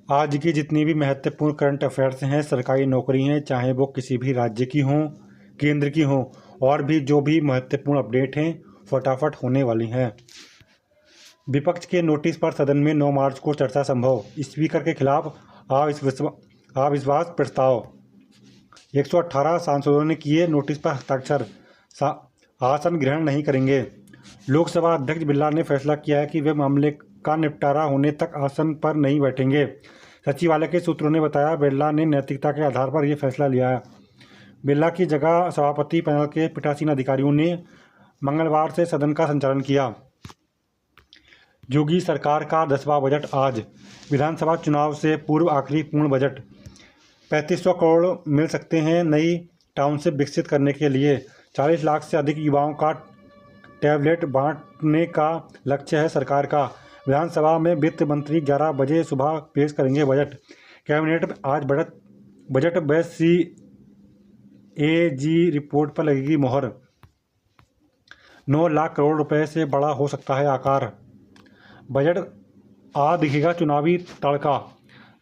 आज की जितनी भी महत्वपूर्ण करंट अफेयर्स हैं, सरकारी नौकरी हैं, चाहे वो किसी भी राज्य की हों, केंद्र की हों, और भी जो भी महत्वपूर्ण अपडेट हैं फटाफट होने वाली हैं। विपक्ष के नोटिस पर सदन में 9 मार्च को चर्चा संभव। स्पीकर के खिलाफ अविश्वास प्रस्ताव। 118 सांसदों ने किए नोटिस पर हस्ताक्षर, आसन ग्रहण नहीं करेंगे। लोकसभा अध्यक्ष बिरला ने फैसला किया है कि वे मामले का निपटारा होने तक आसन पर नहीं बैठेंगे। सचिवालय के सूत्रों ने बताया, बिरला ने नैतिकता के आधार पर यह फैसला लिया है। बिरला की जगह सभापति पैनल के पीठासीन अधिकारियों ने मंगलवार से सदन का संचालन किया। योगी सरकार का 10वां बजट आज। विधानसभा चुनाव से पूर्व आखिरी पूर्ण बजट। 3500 करोड़ मिल सकते हैं नई टाउनशिप विकसित करने के लिए। 40 लाख से अधिक युवाओं का टैबलेट बांटने का लक्ष्य है सरकार का। विधानसभा में वित्त मंत्री 11 बजे सुबह पेश करेंगे बजट। कैबिनेट आज बजट व CAG रिपोर्ट पर लगेगी मोहर। 9 लाख करोड़ रुपए से बड़ा हो सकता है आकार। बजट दिखेगा चुनावी तड़का।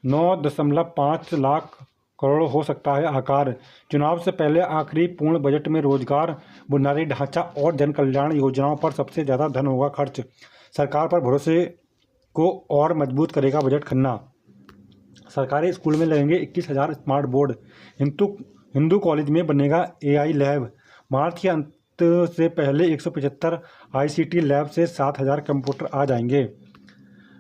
9.5 लाख करोड़ हो सकता है आकार। चुनाव से पहले आखिरी पूर्ण बजट में रोजगार, बुनियादी ढांचा और जन कल्याण योजनाओं पर सबसे ज़्यादा धन होगा खर्च। सरकार पर भरोसे को और मजबूत करेगा बजट खन्ना। सरकारी स्कूल में लगेंगे 21,000 स्मार्ट बोर्ड। हिंदू कॉलेज में बनेगा AI लैब। मार्च के अंत से पहले 175 ICT लैब से 7,000 कंप्यूटर आ जाएंगे।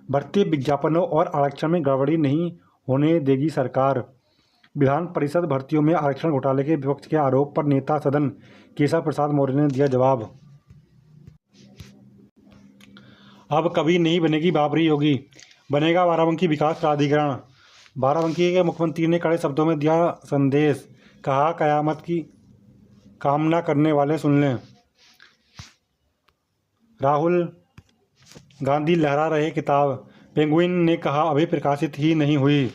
भर्ती विज्ञापनों और आरक्षण में गड़बड़ी नहीं होने देगी सरकार। विधान परिषद भर्तियों में आरक्षण घोटाले के विपक्ष के आरोप पर नेता सदन केशव प्रसाद मौर्य ने दिया जवाब। अब कभी नहीं बनेगी बाबरी योगी, बनेगा बाराबंकी विकास प्राधिकरण। बाराबंकी के मुख्यमंत्री ने कड़े शब्दों में दिया संदेश, कहा कयामत की कामना करने वाले सुन लें। राहुल गांधी लहरा रहे किताब। पेंगुइन ने कहा अभी प्रकाशित ही नहीं हुई।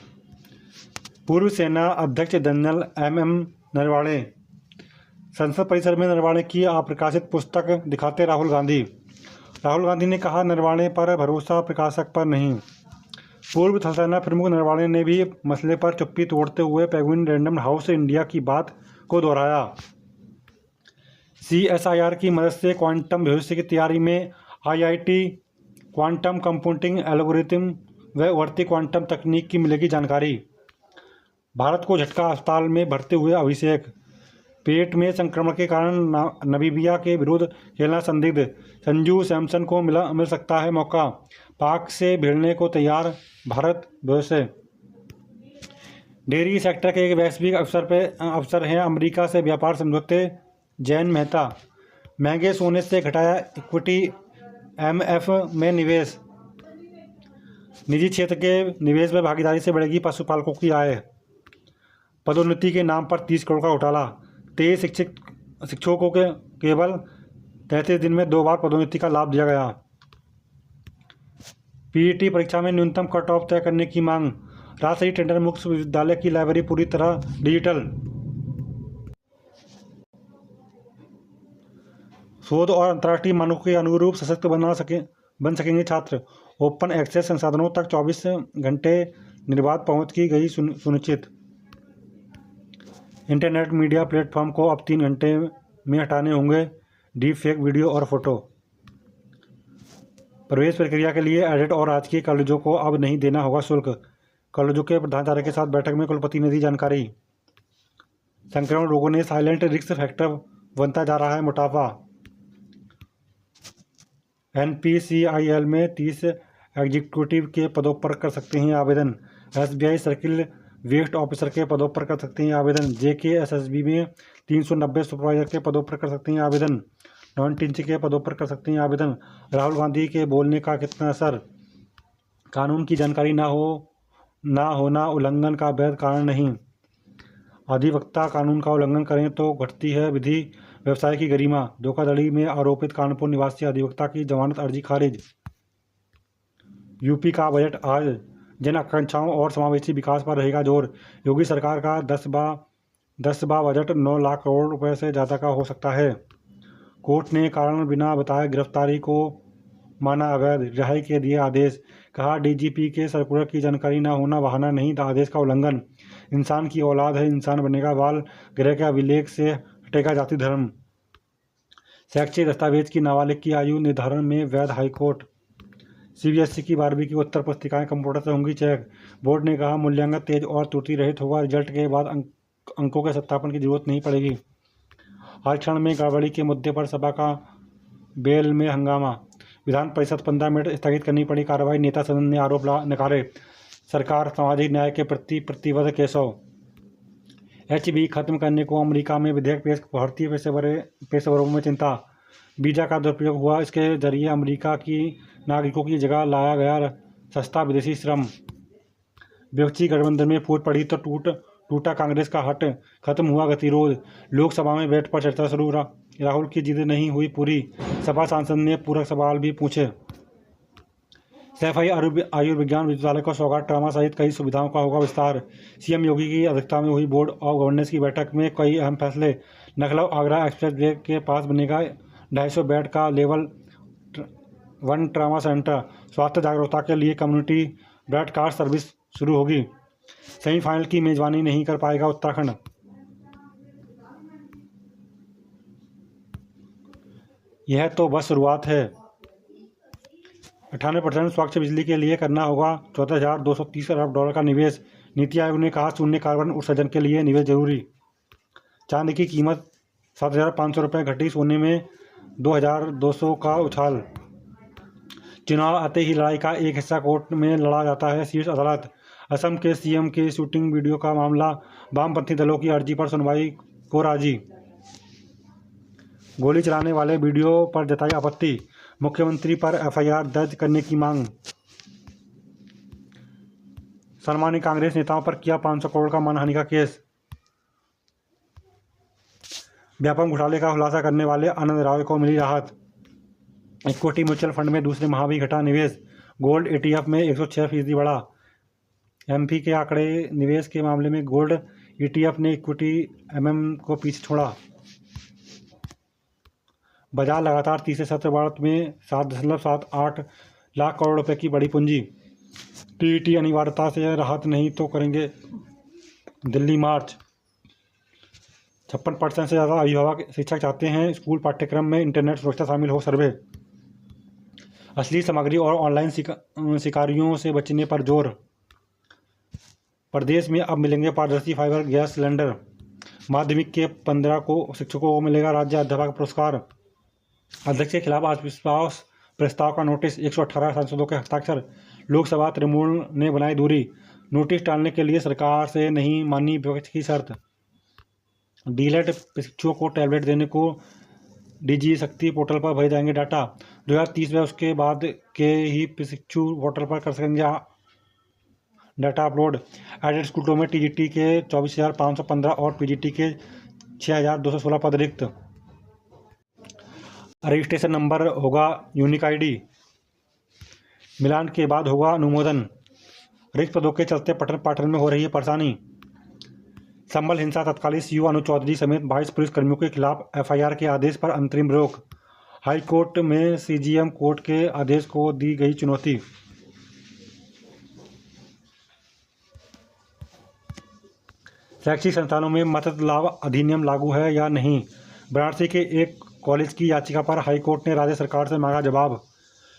पूर्व सेना अध्यक्ष जनरल MM नरवणे। संसद परिसर में नरवणे की अप्रकाशित पुस्तक दिखाते राहुल गांधी ने कहा, नरवणे पर भरोसा, प्रकाशक पर नहीं। पूर्व थल सेना प्रमुख नरवणे ने भी मसले पर चुप्पी तोड़ते हुए पेंगुइन रैंडम हाउस इंडिया की बात को दोहराया। CSIR की मदद से क्वांटम भविष्य की तैयारी में IIT क्वांटम कंप्यूटिंग एल्गोरिथम व उभरती क्वांटम तकनीक की मिलेगी जानकारी। भारत को झटका, अस्पताल में भर्ती हुए अभिषेक। पेट में संक्रमण के कारण नामीबिया के विरुद्ध खेलना संदिग्ध। संजू सैमसन को मिल सकता है मौका। पाक से भिड़ने को तैयार भारत भविष्य। डेयरी सेक्टर के एक वैश्विक अवसर हैं अमेरिका से व्यापार समझौते। जैन मेहता। महंगे सोने से घटाया इक्विटी MF में निवेश। निजी क्षेत्र के निवेश में भागीदारी से बढ़ेगी पशुपालकों की आय। पदोन्नति के नाम पर 30 करोड़ का घोटाला। 23 शिक्षकों को केवल 33 दिन में 2 बार पदोन्नति का लाभ दिया गया। PET परीक्षा में न्यूनतम कट ऑफ तय करने की मांग। राजशाही टेंडर मुक्त विश्वविद्यालय की लाइब्रेरी पूरी तरह डिजिटल। शोध और अंतर्राष्ट्रीय मानकों के अनुरूप सशक्त बन सकेंगे छात्र। ओपन एक्सेस संसाधनों तक 24 घंटे निर्बाध पहुंच की गई सुनिश्चित। इंटरनेट मीडिया प्लेटफॉर्म को अब 3 घंटे में हटाने होंगे डीप फेक वीडियो और फोटो। प्रवेश प्रक्रिया के लिए एडेड और राजकीय कॉलेजों को अब नहीं देना होगा शुल्क। कॉलेजों के प्रधानाचार्य के साथ बैठक में कुलपति ने दी जानकारी। संक्रमण रोगों ने साइलेंट रिस्क फैक्टर बनता जा रहा है मोटापा। NPCIL में 30 एग्जीक्यूटिव के पदों पर कर सकते हैं आवेदन। SBI सर्किल वेस्ट ऑफिसर के पदों पर कर सकते हैं आवेदन। JKSSB में 390 सुपरवाइजर के पदों पर कर सकते हैं आवेदन। नॉन टीचिंग के पदों पर कर सकते हैं आवेदन। राहुल गांधी के बोलने का कितना असर। कानून की जानकारी ना होना उल्लंघन का वैध कारण नहीं। अधिवक्ता कानून का उल्लंघन करें तो घटती है विधि व्यवसाय की गरिमा। धोखाधड़ी में आरोपित कानपुर निवासी अधिवक्ता की जमानत अर्जी खारिज। यूपी का बजट आज। जन आकांक्षाओं और समावेशी विकास पर रहेगा जोर। योगी सरकार का 10वां बजट 9 लाख करोड़ रुपए से ज़्यादा का हो सकता है। कोर्ट ने कारण बिना बताए गिरफ्तारी को माना अवैध, रिहाई के दिए आदेश। कहा डीजीपी के सर्कुलर की जानकारी न होना बहाना नहीं, आदेश का उल्लंघन। इंसान की औलाद है, इंसान बनेगा, बाल गृह के अभिलेख से हटेगा जाति धर्म। शैक्षिक दस्तावेज की नाबालिग की आयु निर्धारण में वैध, हाईकोर्ट। सीबीएसई की 12वीं की उत्तर पुस्तिकाएं कंप्यूटर से होंगी चेक। बोर्ड ने कहा मूल्यांकन तेज और त्रुटि रहित होगा, रिजल्ट के बाद अंकों के सत्यापन की जरूरत नहीं पड़ेगी। आरक्षण में गड़बड़ी के मुद्दे पर सभा का बेल में हंगामा, विधान परिषद 15 मिनट स्थगित करनी पड़ी कार्रवाई, नेता सदन ने आरोप नकारे, सरकार सामाजिक न्याय के प्रति प्रतिबद्ध। केशव एचबी खत्म करने को अमेरिका में विधेयक पेश, भारतीय पेशेवरों में चिंता। वीजा का दुरुपयोग हुआ, इसके जरिए अमेरिका की नागरिकों की जगह लाया गया सस्ता विदेशी श्रम। विपक्षी गठबंधन में फूट पड़ी तो टूटा कांग्रेस का हट, खत्म हुआ गतिरोध, लोकसभा में बैठ पर चर्चा शुरू, राहुल की जिद नहीं हुई पूरी, सपा सांसद ने पूरक सवाल भी पूछे। सैफई आयुर्विज्ञान विश्वविद्यालय को सौगात, ट्रामा सहित कई सुविधाओं का होगा विस्तार। सीएम योगी की अध्यक्षता में हुई बोर्ड ऑफ गवर्नेंस की बैठक में कई अहम फैसले। लखनऊ आगरा एक्सप्रेस वे के पास बनेगा 250 बेड का लेवल 1 ट्रामा सेंटर। स्वास्थ्य जागरूकता के लिए कम्युनिटी ब्रॉडकास्ट सर्विस शुरू होगी। सेमीफाइनल की मेजबानी नहीं कर पाएगा उत्तराखंड। यह तो बस शुरुआत है। 98% स्वच्छ बिजली के लिए करना होगा 14,230 अरब डॉलर का निवेश। नीति आयोग ने कहा शून्य कार्बन उत्सर्जन के लिए निवेश जरूरी। चांदी की कीमत 7,500 रुपये घटी, सोने में 2,200 का उछाल। चुनाव आते ही लड़ाई का एक हिस्सा कोर्ट में लड़ा जाता है, शीर्ष अदालत। असम के सीएम के शूटिंग वीडियो का मामला, वामपंथी दलों की अर्जी पर सुनवाई को राजी। गोली चलाने वाले वीडियो पर जताई आपत्ति, मुख्यमंत्री पर एफआईआर दर्ज करने की मांग। शर्मा ने कांग्रेस नेताओं पर किया 500 करोड़ का मानहानि का केस। व्यापम घोटाले का खुलासा करने वाले आनंद राव को मिली राहत। इक्विटी म्यूचुअल फंड में दूसरे माह भी घटा निवेश, गोल्ड एटीएफ में 106% बढ़ा। एमपी के आंकड़े, निवेश के मामले में गोल्ड ईटीएफ ने इक्विटी एमएम को पीछे छोड़ा। बाजार लगातार तीसरे सत्र बढ़त में 7.78 लाख करोड़ रुपए की बड़ी पूंजी। टीईटी अनिवार्यता से राहत नहीं तो करेंगे दिल्ली मार्च। 56% से ज़्यादा अभिभावक शिक्षक चाहते हैं स्कूल पाठ्यक्रम में इंटरनेट सुरक्षा शामिल हो, सर्वे। असली सामग्री और ऑनलाइन शिकारियों से बचने पर जोर। प्रदेश में अब मिलेंगे पारदर्शी फाइबर गैस सिलेंडर। माध्यमिक के 15 को शिक्षकों को मिलेगा राज्य अध्यापक पुरस्कार। अध्यक्ष के खिलाफ अविश्वास प्रस्ताव का नोटिस, 118 सांसदों के हस्ताक्षर। लोकसभा तृणमूल ने बनाई दूरी, नोटिस टालने के लिए सरकार से नहीं मानी विपक्ष की शर्त। डीएलएड प्रशिक्षुओं को टैबलेट देने को डीजी शक्ति पोर्टल पर भरे जाएंगे डाटा। 2030 में उसके बाद के ही प्रशिक्षु पोर्टल पर कर सकेंगे डाटा अपलोड। एडेड स्कूलों में टीजीटी के 24,515 और पीजीटी के 6,216 पद रिक्त। रजिस्ट्रेशन नंबर होगा यूनिक आईडी। मिलान के बाद होगा अनुमोदन। रिक्त पदों के चलते पठन पाठन में हो रही है परेशानी। संभल हिंसा तत्कालीन सीओ अनु चौधरी समेत 22 पुलिस कर्मियों के खिलाफ एफआईआर के आदेश पर अंतरिम रोक। हाई कोर्ट में सीजीएम कोर्ट के आदेश को दी गई चुनौती। शैक्षिक संस्थानों में मातृत्व लाभ अधिनियम लागू है या नहीं, वाराणसी के एक कॉलेज की याचिका पर हाईकोर्ट ने राज्य सरकार से मांगा जवाब।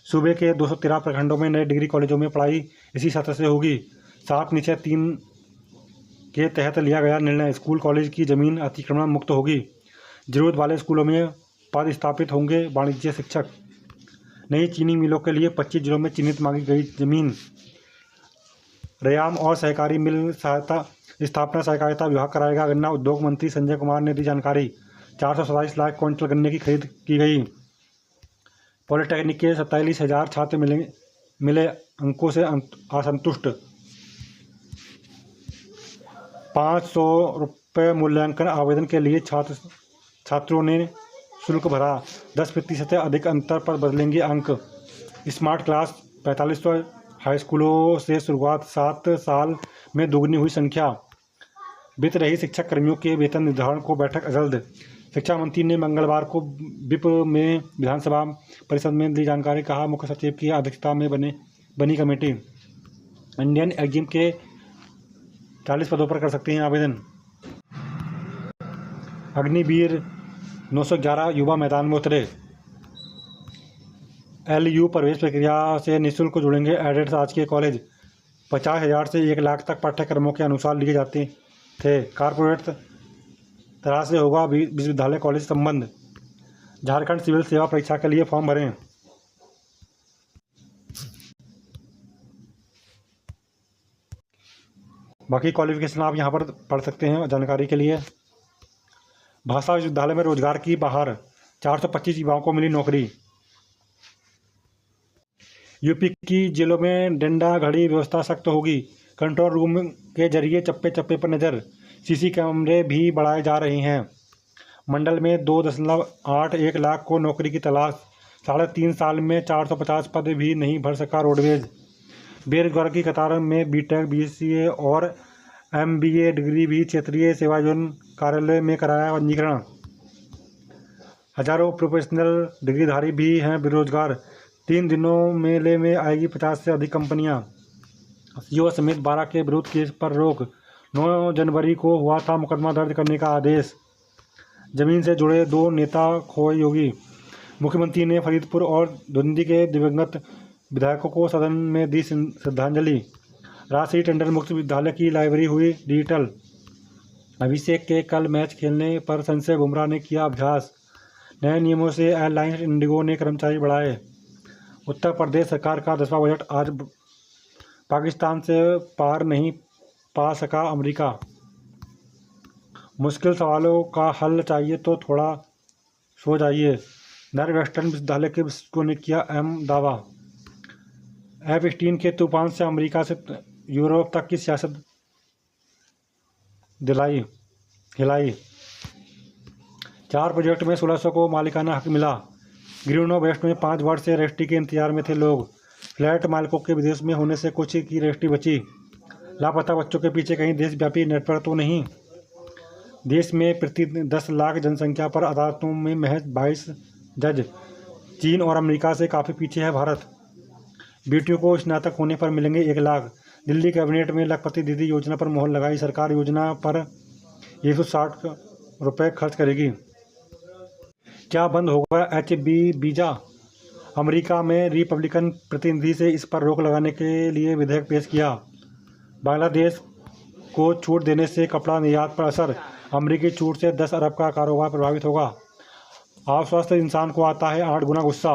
सूबे के 213 प्रखंडों में नए डिग्री कॉलेजों में पढ़ाई इसी सत्र से होगी। 7/3 के तहत लिया गया निर्णय, स्कूल कॉलेज की जमीन अतिक्रमण मुक्त होगी। जरूरत वाले स्कूलों में पद स्थापित होंगे वाणिज्य शिक्षक। नई चीनी मिलों के लिए 25 जिलों में चिन्हित मांगी गई जमीन। रयाम और सहकारी मिल स्थापना सहकारिता विभाग कराएगा। गन्ना उद्योग मंत्री संजय कुमार ने दी जानकारी। 427 लाख क्विंटल गन्ने की खरीद की गई। पॉलिटेक्निक के 47,000 छात्र मिले अंकों से असंतुष्ट। 500 रुपये मूल्यांकन आवेदन के लिए छात्रों ने शुल्क भरा। 10% से अधिक अंतर पर बदलेंगे अंक। स्मार्ट क्लास 4500 हाई स्कूलों से शुरुआत, 7 साल में दोगुनी हुई संख्या। बीत रही शिक्षक कर्मियों के वेतन निर्धारण को बैठक जल्द। शिक्षा मंत्री ने मंगलवार को विप में विधानसभा परिषद में दी जानकारी। कहा मुख्य सचिव की अध्यक्षता में बने बनी कमेटी। इंडियन एग्जिम के 40 पदों पर कर सकते हैं आवेदन। अग्निवीर 911 युवा मैदान में उतरे। LU प्रवेश प्रक्रिया से निःशुल्क जुड़ेंगे एडेड राजकीय कॉलेज। 50,000 से 1 लाख तक पाठ्यक्रमों के अनुसार लिए जाते थे। कारपोरेट तरह से होगा विश्वविद्यालय कॉलेज संबंध। झारखंड सिविल सेवा परीक्षा के लिए फॉर्म भरें। बाकी क्वालिफिकेशन आप यहाँ पर पढ़ सकते हैं जानकारी के लिए। भाषा विश्वविद्यालय में रोजगार की बहार। 425 युवाओं को मिली नौकरी। यूपी की जेलों में डंडा घड़ी व्यवस्था सख्त होगी। कंट्रोल रूम के जरिए चप्पे चप्पे पर नज़र। सीसी कैमरे भी बढ़ाए जा रहे हैं। मंडल में 2.81 लाख को नौकरी की तलाश। 3.5 साल में 450 पद भी नहीं भर सका रोडवेज। बेरोजगार की कतार में बीटेक, BCA और MBA डिग्री भी। क्षेत्रीय सेवायोजन कार्यालय में कराया पंजीकरण। हजारों प्रोफेशनल डिग्रीधारी भी हैं बेरोजगार। 3 दिनों मेले में आएगी 50 से अधिक कंपनियां। CEO समेत 12 के विरुद्ध केस पर रोक। 9 जनवरी को हुआ था मुकदमा दर्ज करने का आदेश। जमीन से जुड़े 2 नेता खोए योगी। मुख्यमंत्री ने फरीदपुर और धुंधी के दिवंगत विधायकों को सदन में दी श्रद्धांजलि। राजश्री टंडन मुक्त विद्यालय की लाइब्रेरी हुई डिजिटल। अभिषेक के कल मैच खेलने पर संजय बुमराह ने किया अभ्यास। नए नियमों से एयरलाइंस इंडिगो ने कर्मचारी बढ़ाए। उत्तर प्रदेश सरकार का 10वां बजट आज। पाकिस्तान से पार नहीं पा सका अमेरिका। मुश्किल सवालों का हल चाहिए तो थोड़ा सो जाइए। नॉर्थवेस्टर्न विश्वविद्यालय के विशेषज्ञों ने किया अहम दावा। F-16 के तूफान से अमेरिका से यूरोप तक की सियासत हिलाई। 4 प्रोजेक्ट में 1600 को मालिकाना हक मिला। ग्रीनो वेस्ट में 5 वर्ष से रजिस्ट्री के इंतजार में थे लोग। फ्लैट मालिकों के विदेश में होने से कुछ की रजिस्ट्री बची। लापता बच्चों के पीछे कहीं देशव्यापी नेटवर्क तो नहीं। देश में प्रति 10 लाख जनसंख्या पर अदालतों में महज 22 जज। चीन और अमेरिका से काफ़ी पीछे है भारत। बेटियों को स्नातक होने पर मिलेंगे 1 लाख। दिल्ली कैबिनेट में लखपति दीदी योजना पर मोहर लगाई। सरकार योजना पर 160 रुपये खर्च करेगी। क्या बंद होगा H-1B वीज़ा? अमेरिका में रिपब्लिकन प्रतिनिधि से इस पर रोक लगाने के लिए विधेयक पेश किया। बांग्लादेश को छूट देने से कपड़ा निर्यात पर असर। अमेरिकी छूट से 10 अरब का कारोबार प्रभावित होगा। अस्वस्थ इंसान को आता है 8 गुना गुस्सा।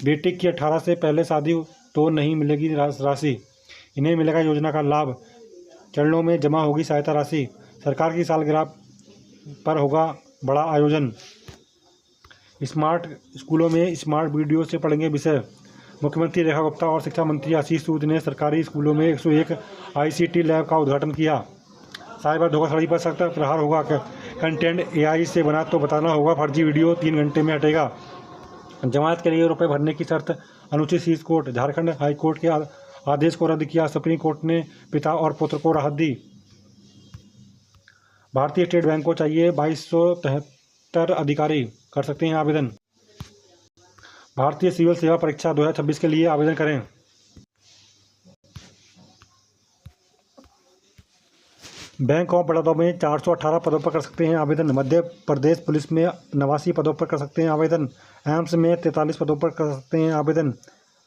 बेटी की 18 से पहले शादी तो नहीं मिलेगी राशि। इन्हें मिलेगा योजना का लाभ। चरणों में जमा होगी सहायता राशि। सरकार की सालगिरह पर होगा बड़ा आयोजन। स्मार्ट स्कूलों में स्मार्ट वीडियो से पढ़ेंगे विषय। मुख्यमंत्री रेखा गुप्ता और शिक्षा मंत्री आशीष सूद ने सरकारी स्कूलों में 101 ICT लैब का उद्घाटन किया। साइबर धोखाधड़ी पर सख्त प्रहार होगा। कंटेंट AI से बना तो बताना होगा फर्जी वीडियो 3 घंटे में हटेगा। जमानत के लिए रुपए भरने की शर्त अनुचित शीर्ष कोर्ट। झारखंड हाईकोर्ट के आदेश को रद्द किया। सुप्रीम कोर्ट ने पिता और पुत्र को राहत दी। भारतीय स्टेट बैंक को चाहिए 2273 अधिकारी। कर सकते हैं आवेदन। भारतीय सिविल सेवा परीक्षा 2026 के लिए आवेदन करें। बैंक ऑफ बड़ौदा में 418 पदों पर कर सकते हैं आवेदन। मध्य प्रदेश पुलिस में 89 पदों पर कर सकते हैं आवेदन। एम्स में 43 पदों पर कर सकते हैं आवेदन।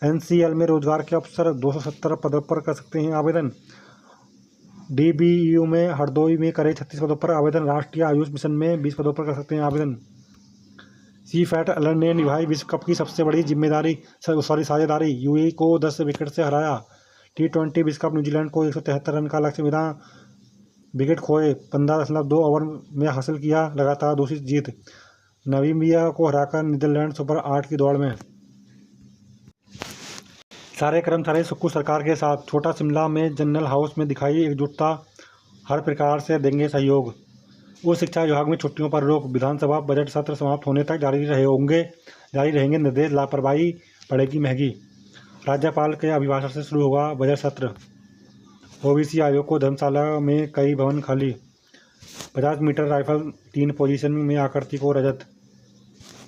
NCL में रोजगार के अवसर 270 पदों पर कर सकते हैं आवेदन। DBU में हरदोई में करें 36 पदों पर आवेदन। राष्ट्रीय आयुष मिशन में 20 पदों पर कर सकते हैं आवेदन। सीफैट अलर ने निभाई विश्व कप की सबसे बड़ी साझेदारी। UAE को 10 विकेट से हराया। T20 विश्व कप न्यूजीलैंड को 173 रन का लक्ष्य मिला। विकेट खोए 15.2 ओवर में हासिल किया लगातार दूसरी जीत। नामीबिया को हराकर नीदरलैंड सुपर 8 की दौड़ में। सारे कर्मचारी सुक्खू सरकार के साथ। छोटा शिमला में जनरल हाउस में दिखाई एकजुटता। हर प्रकार से देंगे सहयोग। उच्च शिक्षा विभाग में छुट्टियों पर रोक। विधानसभा बजट सत्र समाप्त होने तक जारी रहेंगे निर्देश। लापरवाही पड़ेगी महंगी। राज्यपाल के अभिभाषण से शुरू होगा बजट सत्र। OBC आयोग को धर्मशाला में कई भवन खाली। 50 मीटर राइफल 3 पोजीशन में आकृति को रजत।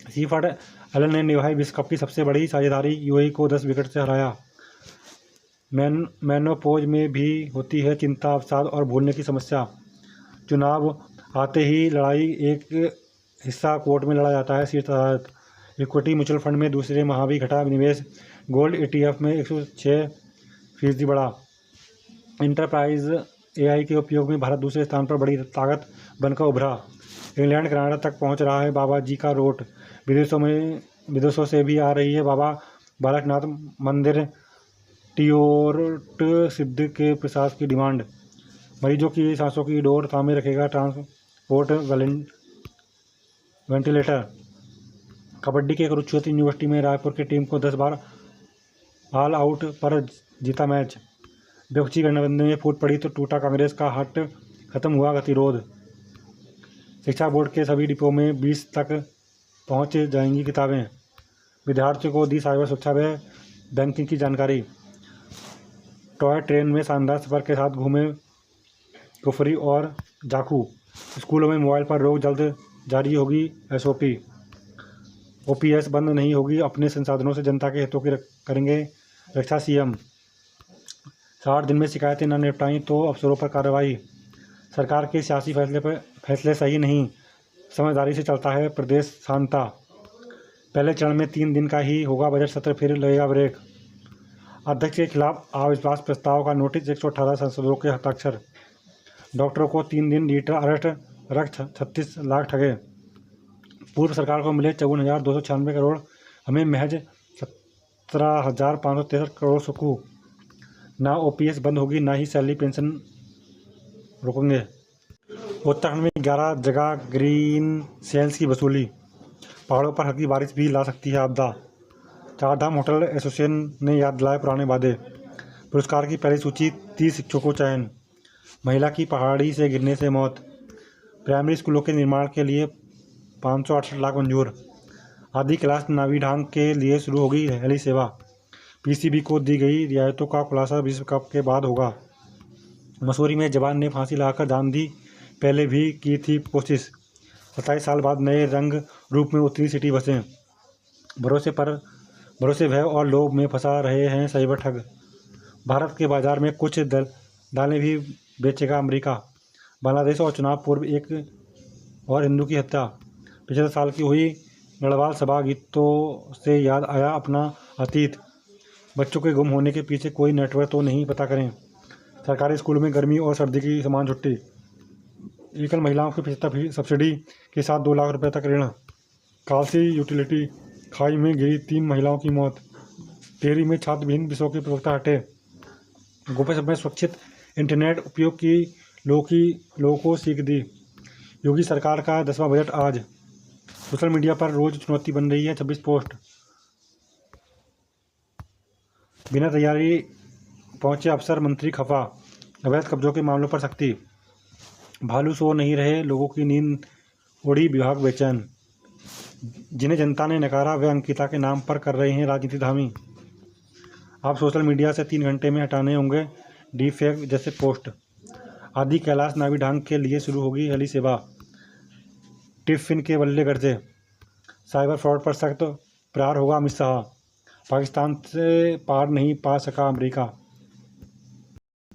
सीफैट अलर ने निभाई विश्व कप की सबसे बड़ी साझेदारी। UAE को 10 विकेट से हराया। मेनोपॉज में भी होती है चिंता, अवसाद और भूलने की समस्या। चुनाव आते ही लड़ाई एक हिस्सा कोर्ट में लड़ा जाता है, सीट अदालत। इक्विटी म्यूचुअल फंड में दूसरे माह भी घटा निवेश, गोल्ड ETF में 106% बढ़ा। इंटरप्राइज AI के उपयोग में भारत दूसरे स्थान पर बड़ी ताकत बनकर उभरा। इंग्लैंड कनाडा तक पहुंच रहा है बाबा जी का रोट। विदेशों से भी आ रही है बाबा बालकनाथ मंदिर टिओरट सिद्ध के प्रसाद की डिमांड। मरीजों की सांसों की डोर थामे रखेगा ट्रांसपोर्ट वेंटिलेटर। कबड्डी के कुरुक्षेत्र यूनिवर्सिटी में रायपुर की टीम को 10 बार ऑल आउट पर जीता मैच। विपक्षी गठबंधन में फूट पड़ी तो टूटा कांग्रेस का हट, खत्म हुआ गतिरोध। शिक्षा बोर्ड के सभी डिपो में 20 तक पहुंच जाएंगी किताबें। विद्यार्थियों को दी साइबर सुरक्षा व बैंकिंग की जानकारी। टॉय ट्रेन में शानदार सफर के साथ घूमे कुफरी और जाकू। स्कूलों में मोबाइल पर रोक, जल्द जारी होगी SOP। OPS बंद नहीं होगी, अपने संसाधनों से जनता के हितों की करेंगे रक्षा CM। 60 दिन में शिकायतें न निपटाई तो अफसरों पर कार्रवाई। सरकार के सियासी फैसले सही नहीं, समझदारी से चलता है प्रदेश शांता। पहले चरण में 3 दिन का ही होगा बजट सत्र, फिर लगेगा ब्रेक। अध्यक्ष के खिलाफ अविश्वास प्रस्ताव का नोटिस, 118 सांसदों के हस्ताक्षर। डॉक्टरों को 3 दिन डिजिटल अरेस्ट, रख 36 लाख ठगे। पूर्व सरकार को मिले 54,296 करोड़, हमें महज 17,563 करोड़ सुकू। ना OPS बंद होगी, ना ही सैलरी पेंशन रोकेंगे। उत्तराखंड में 11 जगह ग्रीन सेल्स की वसूली। पहाड़ों पर हल्की बारिश भी ला सकती है आपदा। चारधाम होटल एसोसिएशन ने याद दिलाए पुराने वादे। पुरस्कार की पहली सूची, 30 शिक्षकों को चयन। महिला की पहाड़ी से गिरने से मौत। प्राइमरी स्कूलों के निर्माण के लिए 568 लाख मंजूर। आदि कैलाश नावी ढांग के लिए शुरू होगी हेली सेवा। PCB को दी गई रियायतों का खुलासा विश्व कप के बाद होगा। मसूरी में जवान ने फांसी लगाकर जान दी, पहले भी की थी कोशिश। 27 साल बाद नए रंग रूप में उतरी सिटी बसें। भरोसे भय और लोभ में फंसा रहे हैं साइबर ठग। भारत के बाजार में कुछ दालें भी बेचेगा अमेरिका। बांग्लादेश और चुनाव पूर्व एक और हिंदू की हत्या। पिछले साल की हुई गढ़वाल सभा गीतों से याद आया अपना अतीत। बच्चों के गुम होने के पीछे कोई नेटवर्क तो नहीं, पता करें। सरकारी स्कूलों में गर्मी और सर्दी की समान छुट्टी। एकल महिलाओं की 75% सब्सिडी के साथ 2 लाख रुपए तक ऋण। कालसी यूटिलिटी खाई में गिरी 3 महिलाओं की मौत। टेहरी में छात्रविहीन विषयों के प्रवक्ता हटे। गोपेश्वर में सुरक्षित इंटरनेट उपयोग की लोगों को सीख दी। योगी सरकार का 10वां बजट आज। सोशल मीडिया पर रोज चुनौती बन रही है 26 पोस्ट। बिना तैयारी पहुंचे अफसर मंत्री खफा। अवैध कब्जों के मामलों पर सख्ती। भालू सो नहीं रहे, लोगों की नींद उड़ी, विभाग बेचैन। जिन्हें जनता ने नकारा वे अंकिता के नाम पर कर रहे हैं राजनीति धामी। आप सोशल मीडिया से 3 घंटे में हटाने होंगे डीफेक जैसे पोस्ट। आदि कैलाश नावी ढांग के लिए शुरू होगी हेली सेवा। टिफिन के बल्ले गरजे। साइबर फ्रॉड पर सख्त प्रहार होगा अमित शाह। पाकिस्तान से पार नहीं पा सका अमेरिका।